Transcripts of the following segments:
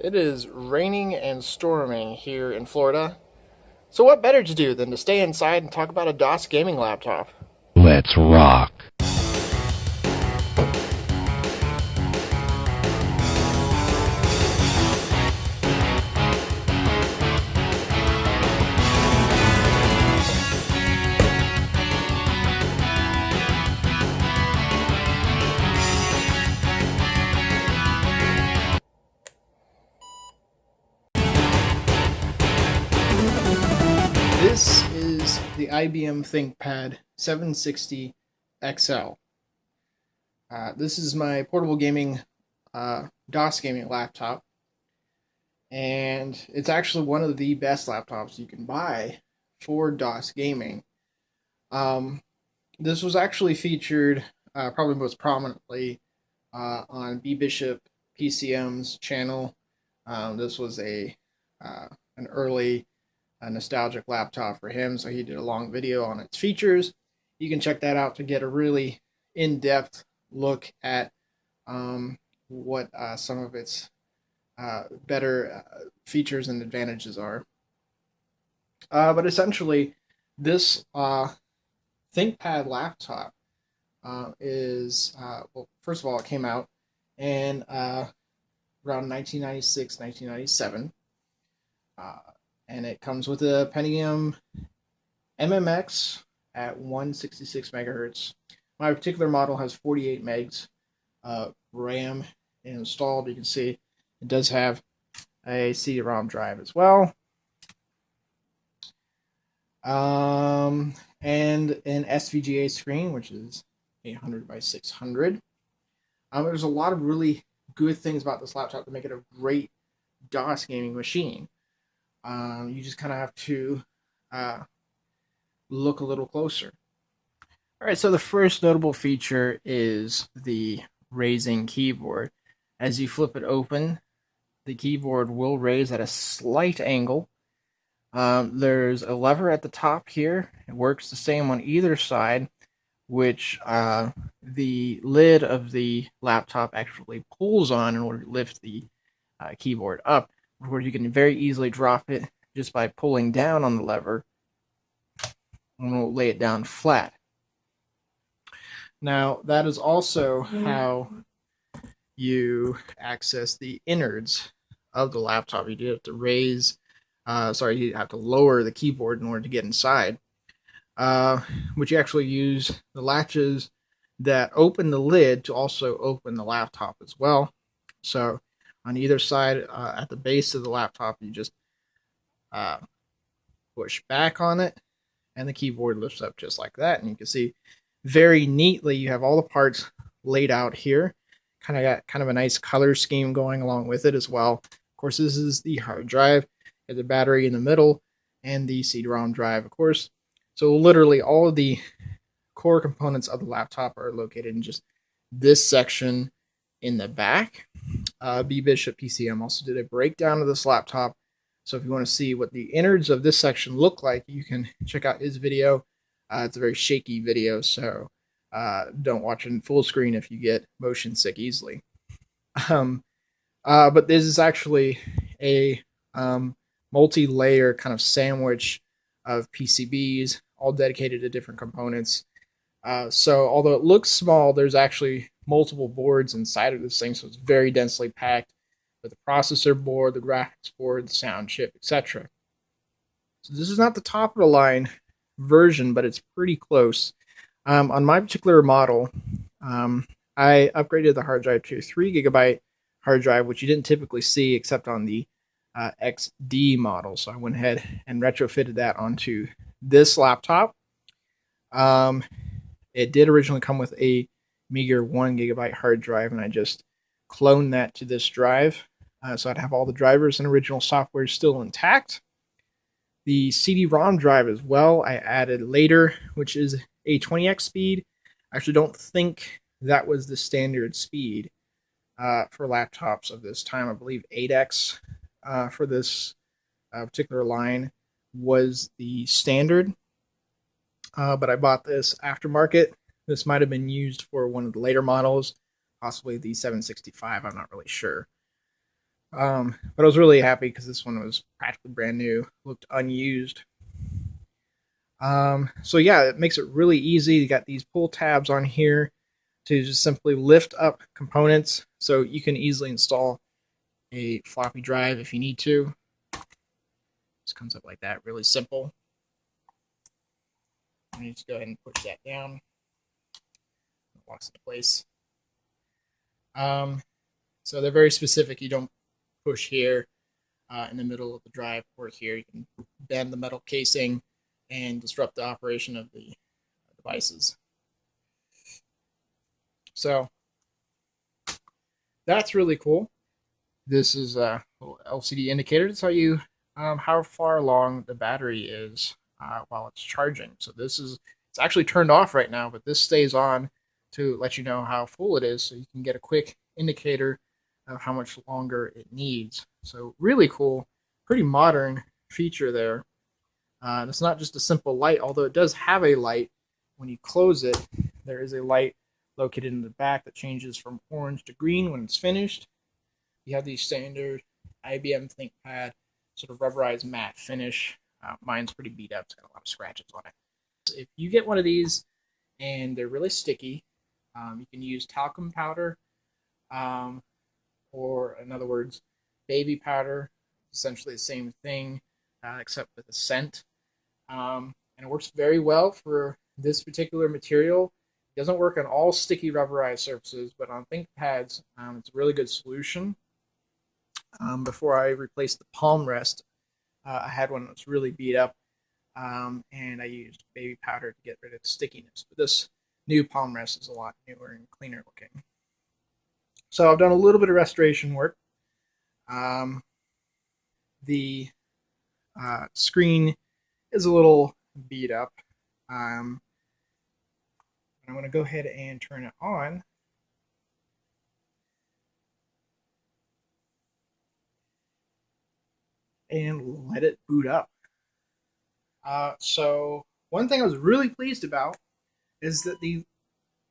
It is raining and storming here in Florida. So what better to do than to stay inside and talk about a DOS gaming laptop? Let's rock. This is the IBM ThinkPad 760XL. This is my portable gaming DOS gaming laptop, and it's actually one of the best laptops you can buy for DOS gaming. This was actually featured probably most prominently on BBISHOPPCM's channel. This was an early nostalgic laptop for him, so he did a long video on its features. You can check that out to get a really in-depth look at what some of its better features and advantages are. But essentially, this ThinkPad laptop is, well, first of all, it came out in around 1996, 1997. And it comes with a Pentium MMX at 166 megahertz. My particular model has 48 megs RAM installed. You can see it does have a CD-ROM drive as well. And an SVGA screen, which is 800 by 600. There's a lot of really good things about this laptop to make it a great DOS gaming machine. You just kind of have to look a little closer. All right, so the first notable feature is the raising keyboard. As you flip it open, the keyboard will raise at a slight angle. There's a lever at the top here. It works the same on either side, which the lid of the laptop actually pulls on in order to lift the keyboard up, where you can very easily drop it just by pulling down on the lever, and we'll lay it down flat. Now, that is also how you access the innards of the laptop. You do have to you have to lower the keyboard in order to get inside. But you actually use the latches that open the lid to also open the laptop as well. So on either side, at the base of the laptop, you just push back on it, and the keyboard lifts up just like that. And you can see very neatly you have all the parts laid out here. Got a nice color scheme going along with it as well. Of course, this is the hard drive, the battery in the middle, and the CD-ROM drive, of course. So literally all of the core components of the laptop are located in just this section in the back. BBISHOPPCM also did a breakdown of this laptop, so if you want to see what the innards of this section look like, you can check out his video. It's a very shaky video, so don't watch it in full screen if you get motion sick easily. But this is actually a multi-layer kind of sandwich of PCBs, all dedicated to different components. So although it looks small, there's actually multiple boards inside of this thing, so it's very densely packed with the processor board, the graphics board, the sound chip, etc. So this is not the top of the line version, but it's pretty close. On my particular model, I upgraded the hard drive to a 3 gigabyte hard drive, which you didn't typically see except on the XD model. So I went ahead and retrofitted that onto this laptop. It did originally come with a meager 1 gigabyte hard drive, and I just cloned that to this drive. So I'd have all the drivers and original software still intact. The CD-ROM drive as well, I added later, which is a 20x speed. I actually don't think that was the standard speed for laptops of this time. I believe 8x for this particular line was the standard. But I bought this aftermarket. This might have been used for one of the later models, possibly the 765, I'm not really sure. But I was really happy because this one was practically brand new, looked unused. So yeah, it makes it really easy. You got these pull tabs on here to just simply lift up components, so you can easily install a floppy drive if you need to. Just comes up like that, really simple. I need to go ahead and push that down. It locks into place. So they're very specific. You don't push here in the middle of the drive or here. You can bend the metal casing and disrupt the operation of the devices. So that's really cool. This is a little LCD indicator to tell you how far along the battery is while it's charging. So it's actually turned off right now, but this stays on to let you know how full it is, so you can get a quick indicator of how much longer it needs. So really cool, pretty modern feature there. And it's not just a simple light, although it does have a light. When you close it, there is a light located in the back that changes from orange to green when it's finished. You have the standard IBM ThinkPad sort of rubberized matte finish. Mine's pretty beat up. It's got a lot of scratches on it. So if you get one of these and they're really sticky, you can use talcum powder, or in other words, baby powder. Essentially the same thing, except with a scent. And it works very well for this particular material. It doesn't work on all sticky rubberized surfaces, but on ThinkPads, it's a really good solution. Before I replaced the palm rest, I had one that was really beat up, and I used baby powder to get rid of the stickiness. But this new palm rest is a lot newer and cleaner looking. So I've done a little bit of restoration work. The screen is a little beat up. I'm going to go ahead and turn it on. And let it boot up. So one thing I was really pleased about is that the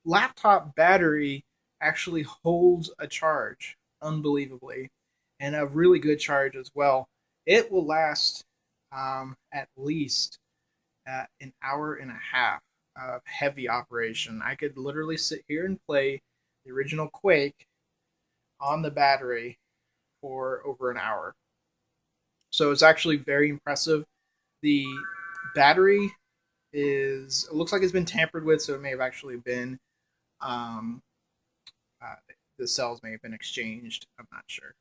laptop battery actually holds a charge, unbelievably, and a really good charge as well. It will last at least an hour and a half of heavy operation. I could literally sit here and play the original Quake on the battery for over an hour. So it's actually very impressive. The battery it looks like it's been tampered with, so it may have actually been, um, the cells may have been exchanged. I'm not sure.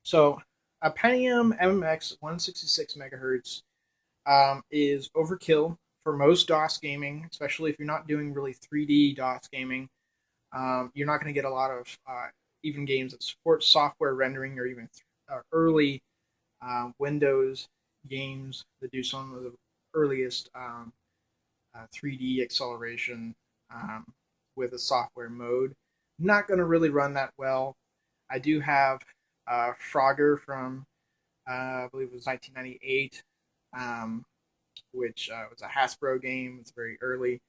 So a Pentium MMX 166 megahertz is overkill for most DOS gaming, especially if you're not doing really 3D DOS gaming. You're not going to get a lot of even games that support software rendering, or even early Windows games that do some of the earliest 3D acceleration with a software mode. Not going to really run that well. I do have Frogger from, I believe it was 1998, which was a Hasbro game. It's a very early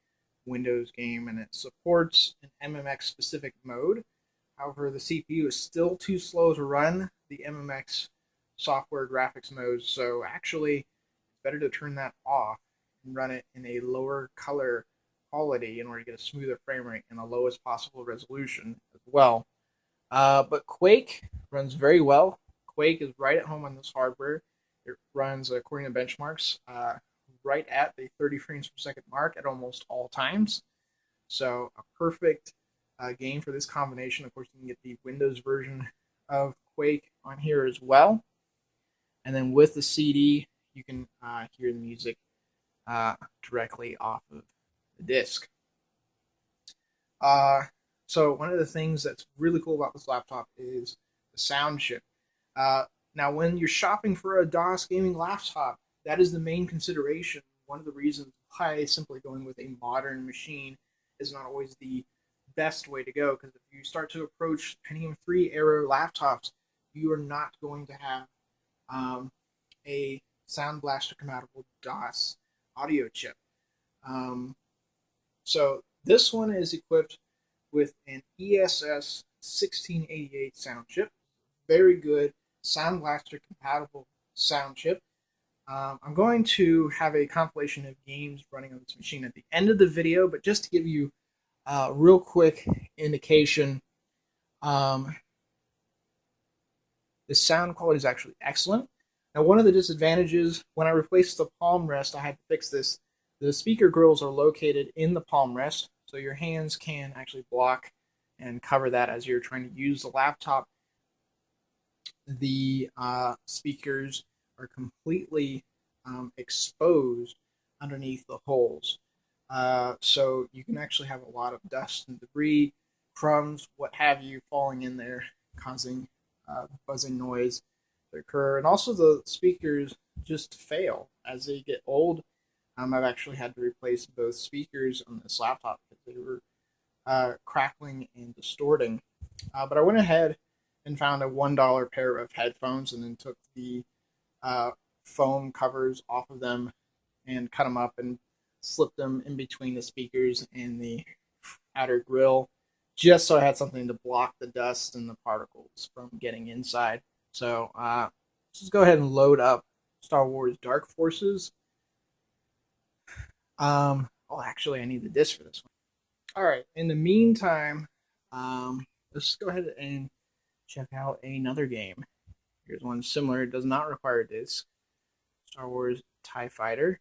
Windows game, and it supports an MMX specific mode. However, the CPU is still too slow to run the MMX software graphics mode, so actually it's better to turn that off and run it in a lower color quality in order to get a smoother frame rate and the lowest possible resolution as well. But Quake runs very well. Quake is right at home on this hardware. It runs, according to benchmarks, right at the 30 frames per second mark at almost all times. So a perfect game for this combination. Of course, you can get the Windows version of Quake on here as well. And then with the CD, you can hear the music directly off of the disc. So one of the things that's really cool about this laptop is the sound chip. Now, when you're shopping for a DOS gaming laptop, that is the main consideration. One of the reasons why simply going with a modern machine is not always the best way to go, because if you start to approach Pentium 3 era laptops, you are not going to have a Sound Blaster compatible DOS audio chip. So this one is equipped with an ESS 1688 sound chip. very good Sound Blaster compatible sound chip. I'm going to have a compilation of games running on this machine at the end of the video, but just to give you a real quick indication, the sound quality is actually excellent. Now, one of the disadvantages, when I replaced the palm rest, I had to fix this. The speaker grills are located in the palm rest, so your hands can actually block and cover that as you're trying to use the laptop. The speakers are completely exposed underneath the holes. So you can actually have a lot of dust and debris, crumbs, what have you, falling in there, causing buzzing noise to occur. And also the speakers just fail as they get old. I've actually had to replace both speakers on this laptop because they were crackling and distorting. But I went ahead and found a $1 pair of headphones and then took the foam covers off of them and cut them up and slipped them in between the speakers and the outer grill, just so I had something to block the dust and the particles from getting inside. So let's just go ahead and load up Star Wars Dark Forces. Oh, actually, I need the disc for this one. All right. In the meantime, let's just go ahead and check out another game. Here's one similar. It does not require a disc. Star Wars TIE Fighter.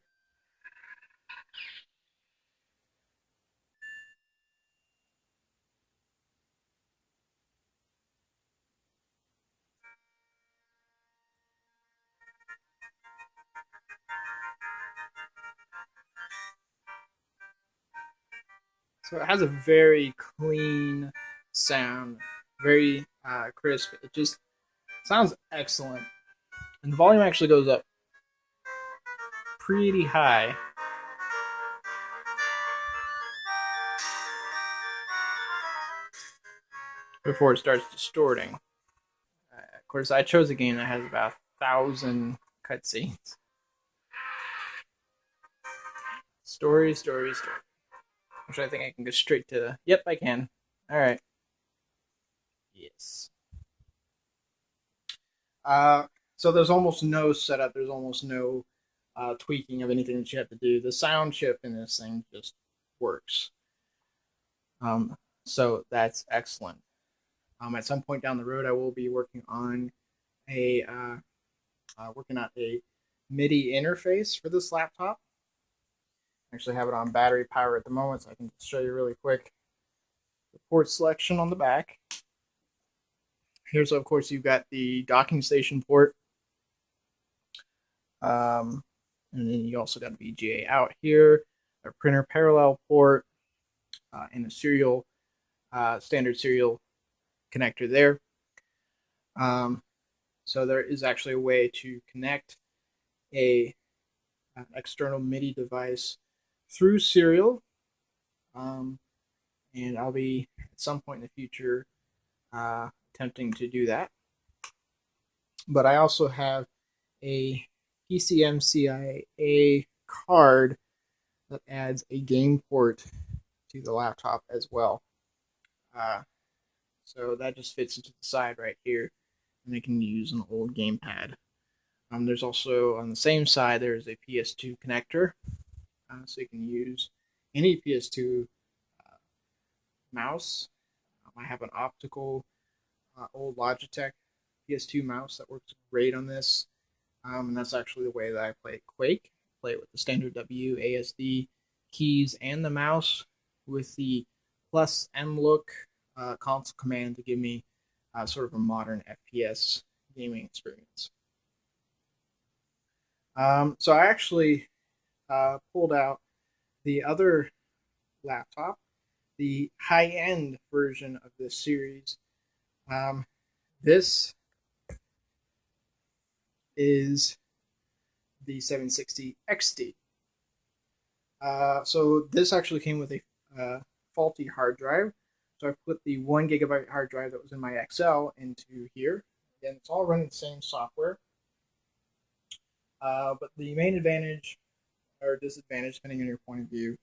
So it has a very clean sound, very crisp. It just sounds excellent. And the volume actually goes up pretty high. Before it starts distorting. Of course, I chose a game that has about 1,000 cutscenes. Story. Actually, I think I can go straight to. Yep, I can. All right. Yes. So there's almost no setup. There's almost no tweaking of anything that you have to do. The sound chip in this thing just works. So that's excellent. At some point down the road, I will be working on a MIDI interface for this laptop. I actually have it on battery power at the moment, so I can just show you really quick the port selection on the back. Here's, of course, you've got the docking station port. And then you also got a VGA out here, a printer parallel port, and a serial, standard serial connector there. So there is actually a way to connect an external MIDI device through serial. And I'll be, at some point in the future, attempting to do that. But I also have a PCMCIA card that adds a game port to the laptop as well. So that just fits into the side right here, and I can use an old gamepad. There's also, on the same side, there's a PS2 connector, so you can use any PS2 mouse. I have an optical old Logitech PS2 mouse that works great on this, and that's actually the way that I play Quake. I play it with the standard WASD keys and the mouse with the plus M look console command to give me sort of a modern FPS gaming experience. So I actually pulled out the other laptop, the high-end version of this series. This is the 760XL. So this actually came with a faulty hard drive. So I put the 1 gigabyte hard drive that was in my XL into here. Again, it's all running the same software. But the main advantage or disadvantage, depending on your point of view,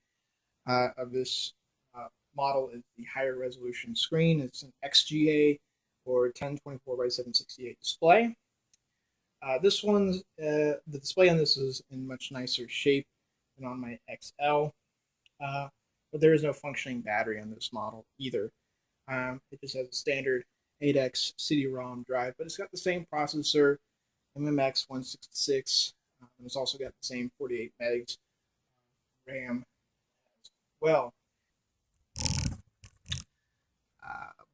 of this model is the higher resolution screen. It's an XGA or 1024 by 768 display. This one's the display on this is in much nicer shape than on my XL, but there is no functioning battery on this model either. It just has a standard 8X CD-ROM drive, but it's got the same processor, MMX 166, and it's also got the same 48 megs RAM as well.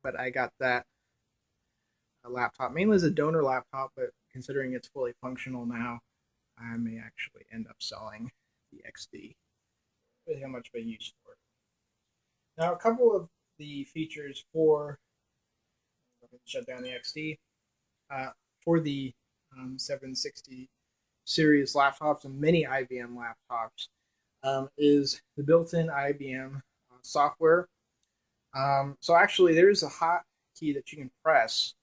But I got that laptop mainly as a donor laptop, but considering it's fully functional now, I may actually end up selling the XD. Really how much of a use for it. Now, a couple of the features for shut down the XD for the 760 series laptops and many IBM laptops is the built-in IBM software. So actually, there's a hotkey that you can press.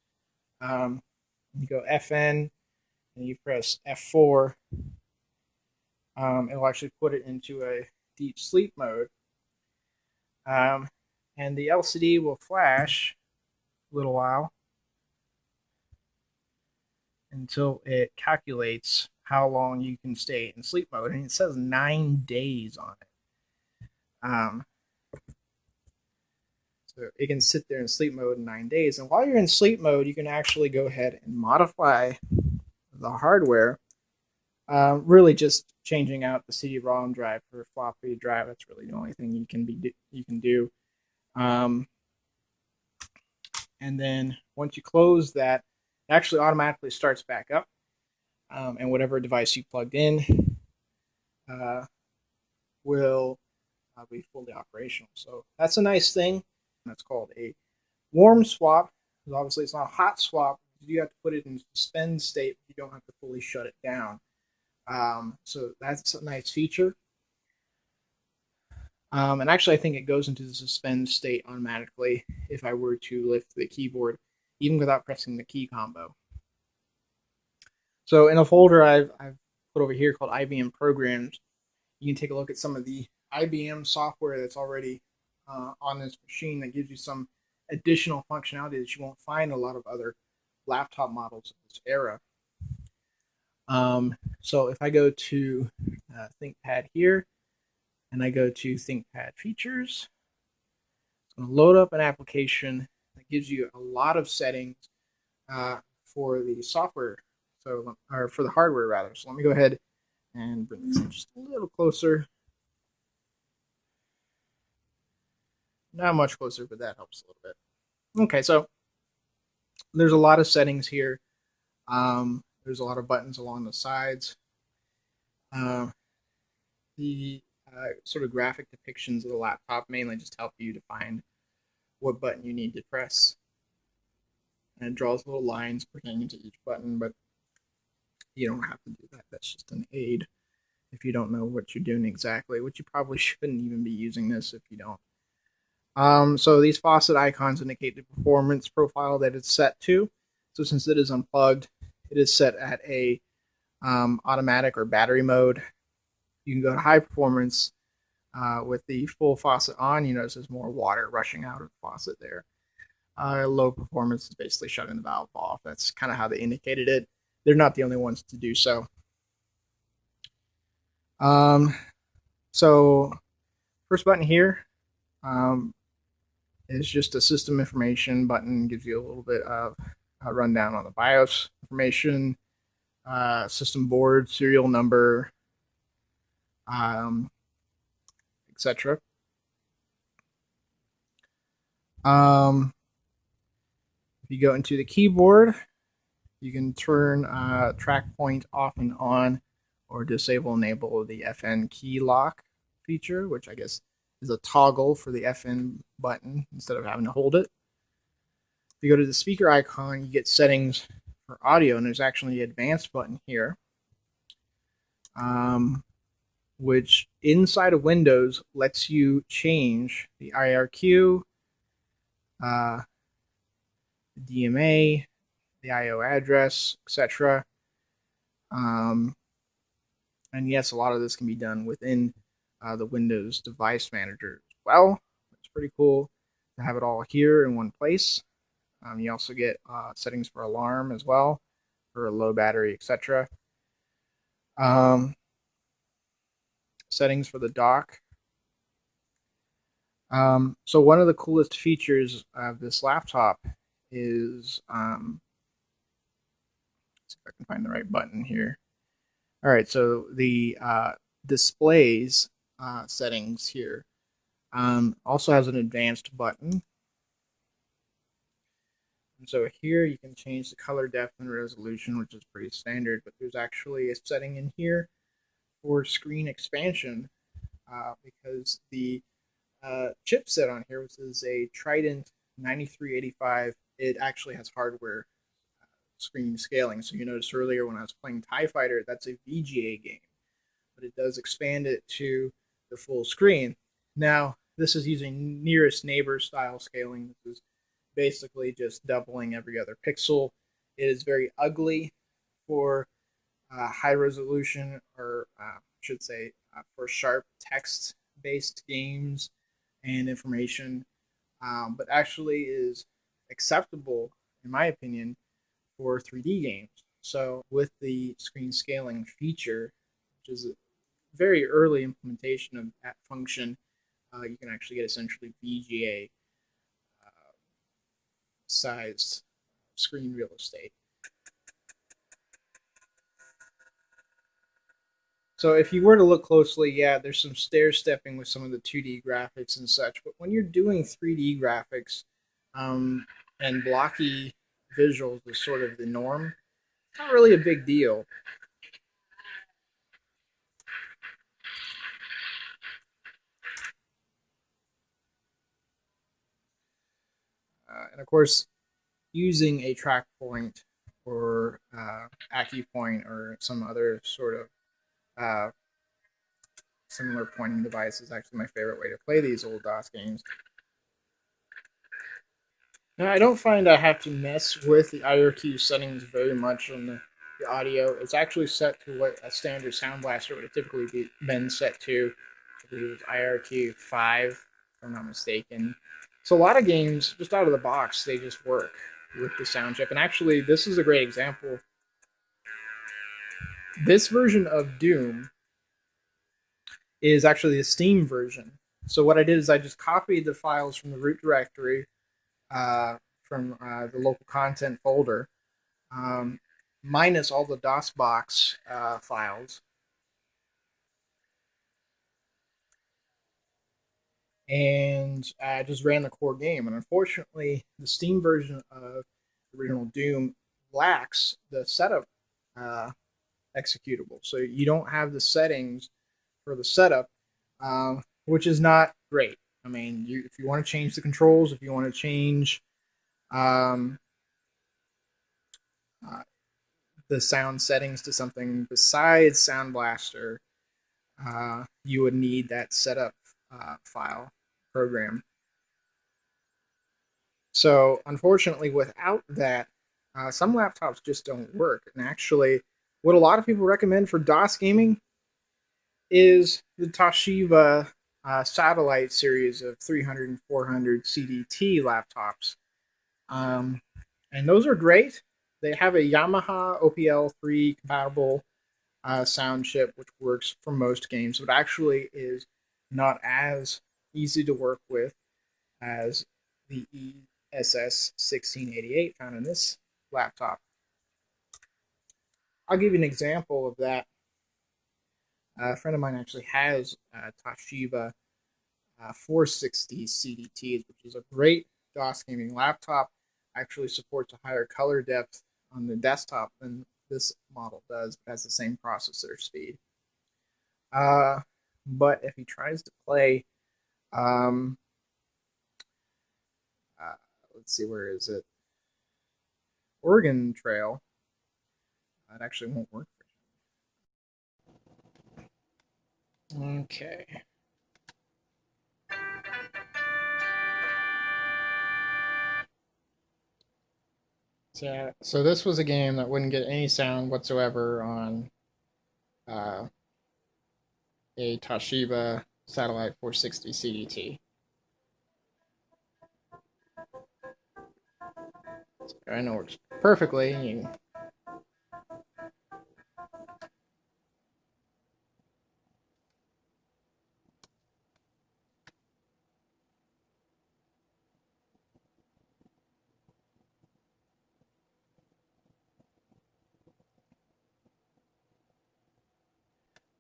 You go FN and you press F4. It'll actually put it into a deep sleep mode. And the LCD will flash a little while until it calculates how long you can stay in sleep mode. And it says 9 days on it. So it can sit there in sleep mode in 9 days. And while you're in sleep mode, you can actually go ahead and modify the hardware. Really just changing out the CD-ROM drive for a floppy drive. That's really the only thing you can do. And then once you close that, it actually automatically starts back up. And whatever device you plugged in will be fully operational. So that's a nice thing. That's called a warm swap. Because obviously it's not a hot swap. You have to put it in suspend state. You don't have to fully shut it down. So that's a nice feature. And actually, I think it goes into the suspend state automatically if I were to lift the keyboard, even without pressing the key combo. So in a folder I've put over here called IBM Programs, you can take a look at some of the IBM software that's already on this machine that gives you some additional functionality that you won't find in a lot of other laptop models of this era. So if I go to ThinkPad here, and I go to ThinkPad Features, it's going to load up an application that gives you a lot of settings for the software, or for the hardware rather. So let me go ahead and bring this in just a little closer. Not much closer, but that helps a little bit. Okay, so there's a lot of settings here. There's a lot of buttons along the sides. The sort of graphic depictions of the laptop mainly just help you to find what button you need to press. And it draws little lines pertaining to each button, but you don't have to do that. That's just an aid if you don't know what you're doing exactly, which you probably shouldn't even be using this if you don't. So these faucet icons indicate the performance profile that it's set to. So since it is unplugged, it is set at a automatic or battery mode. You can go to high performance with the full faucet on. You notice there's more water rushing out of the faucet there. Low performance is basically shutting the valve off. That's kind of how they indicated it. They're not the only ones to do so. So first button here is just a system information button. Gives you a little bit of a rundown on the BIOS information, system board, serial number, etc. If you go into the keyboard, you can turn TrackPoint off and on, or disable enable the FN key lock feature, which I guess is a toggle for the FN button instead of having to hold it. If you go to the speaker icon, you get settings for audio, and there's actually an advanced button here, which inside of Windows lets you change the IRQ, the DMA, the IO address, etc. And yes, a lot of this can be done within the Windows Device Manager as well. It's pretty cool to have it all here in one place. You also get settings for alarm as well, for low battery, etc. Settings for the dock. So one of the coolest features of this laptop is, let's see if I can find the right button here. All right, so the displays settings here also has an advanced button. And so here you can change the color depth and resolution, which is pretty standard, but there's actually a setting in here for screen expansion because the chipset on here, which is a Trident 9385, it actually has hardware screen scaling. So you noticed earlier when I was playing TIE Fighter, that's a VGA game, but it does expand it to the full screen. Now, this is using nearest neighbor style scaling. This is basically just doubling every other pixel. It is very ugly for high resolution, or I should say for sharp text based games and information, but actually is acceptable, in my opinion, for 3D games. So with the screen scaling feature, which is a very early implementation of that function, you can actually get essentially VGA sized screen real estate. So if you were to look closely, yeah, there's some stair stepping with some of the 2D graphics and such. But when you're doing 3D graphics and blocky visuals is sort of the norm, it's not really a big deal. And of course, using a TrackPoint or AccuPoint or some other sort of uh, similar pointing device is actually my favorite way to play these old DOS games. Now, I don't find I have to mess with the IRQ settings very much on the audio. It's actually set to what a standard Sound Blaster would have typically been set to. I believe it was IRQ 5, if I'm not mistaken. So a lot of games, just out of the box, they just work with the sound chip. And actually, this is a great example. This version of Doom is actually the Steam version. So what I did is I just copied the files from the root directory from the local content folder, minus all the DOSBox files, and I just ran the core game. And unfortunately, the Steam version of the original Doom lacks the setup executable. So you don't have the settings for the setup, which is not great. I mean, if you want to change the controls, if you want to change the sound settings to something besides Sound Blaster, you would need that setup file program. So, unfortunately, without that, some laptops just don't work. And actually, what a lot of people recommend for DOS gaming is the Toshiba satellite series of 300 and 400 CDT laptops. And those are great. They have a Yamaha OPL3 compatible sound chip, which works for most games, but actually is not as easy to work with as the ESS 1688 found in this laptop. I'll give you an example of that. A friend of mine actually has Toshiba 460 CDTs, which is a great DOS gaming laptop. Actually supports a higher color depth on the desktop than this model does, but has the same processor speed. But if he tries to play, let's see, where is it? Oregon Trail, it actually won't work for him. Okay. So this was a game that wouldn't get any sound whatsoever on a Toshiba Satellite 460 CDT. So I know it works perfectly. You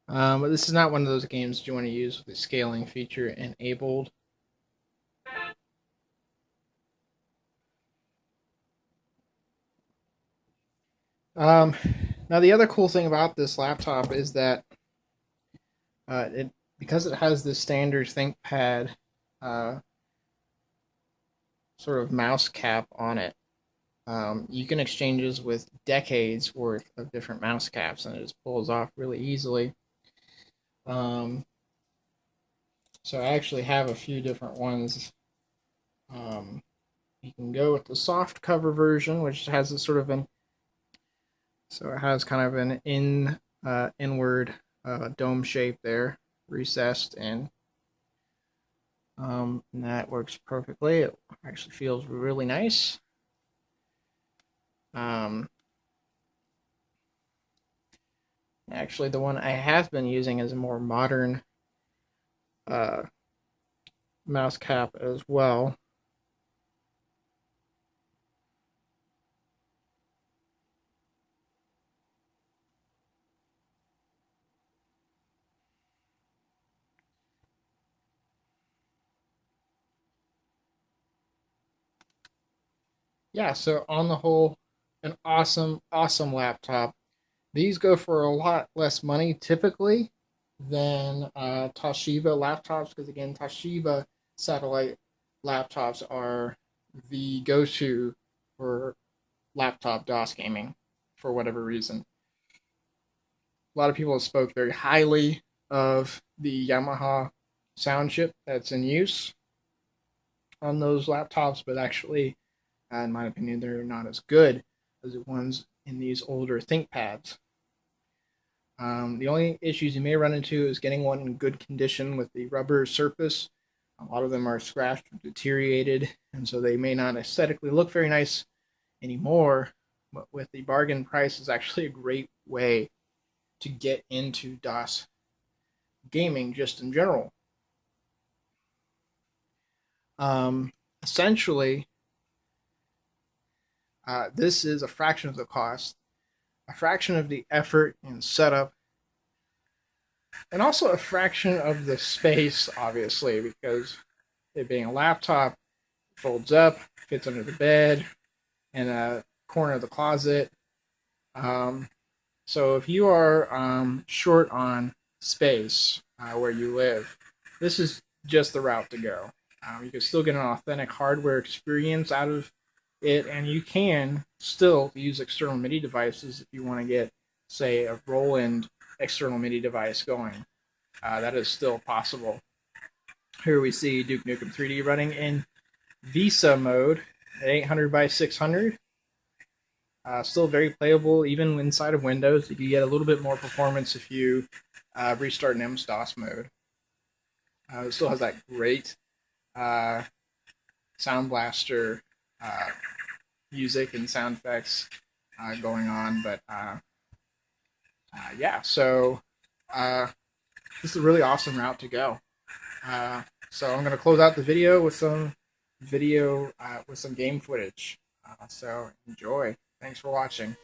but this is not one of those games you want to use with the scaling feature enabled. Now the other cool thing about this laptop is that because it has the standard ThinkPad sort of mouse cap on it, you can exchange this with decades worth of different mouse caps, and it just pulls off really easily. So I actually have a few different ones. You can go with the soft cover version, which has a sort of it has kind of an inward dome shape there, recessed, and that works perfectly. It actually feels really nice. Actually, the one I have been using is a more modern mouse cap as well. Yeah, so on the whole, an awesome laptop. These go for a lot less money typically than Toshiba laptops, because again, Toshiba satellite laptops are the go-to for laptop DOS gaming for whatever reason. A lot of people have spoke very highly of the Yamaha sound chip that's in use on those laptops, but actually, in my opinion, they're not as good as the ones in these older ThinkPads. The only issues you may run into is getting one in good condition with the rubber surface. A lot of them are scratched or deteriorated, and so they may not aesthetically look very nice anymore. But with the bargain price, is actually a great way to get into DOS gaming just in general. Essentially, this is a fraction of the cost, a fraction of the effort and setup, and also a fraction of the space, obviously, because it being a laptop, it folds up, fits under the bed, in a corner of the closet. So if you are short on space where you live, this is just the route to go. You can still get an authentic hardware experience out of it, and you can still use external MIDI devices if you want to get, say, a Roland external MIDI device going. That is still possible. Here we see Duke Nukem 3D running in VESA mode at 800 by 600. Still very playable even inside of Windows. You can get a little bit more performance if you restart in MS-DOS mode. It still has that great Sound Blaster music and sound effects going on, but yeah, so this is a really awesome route to go. So I'm going to close out the video with some game footage. So enjoy. Thanks for watching.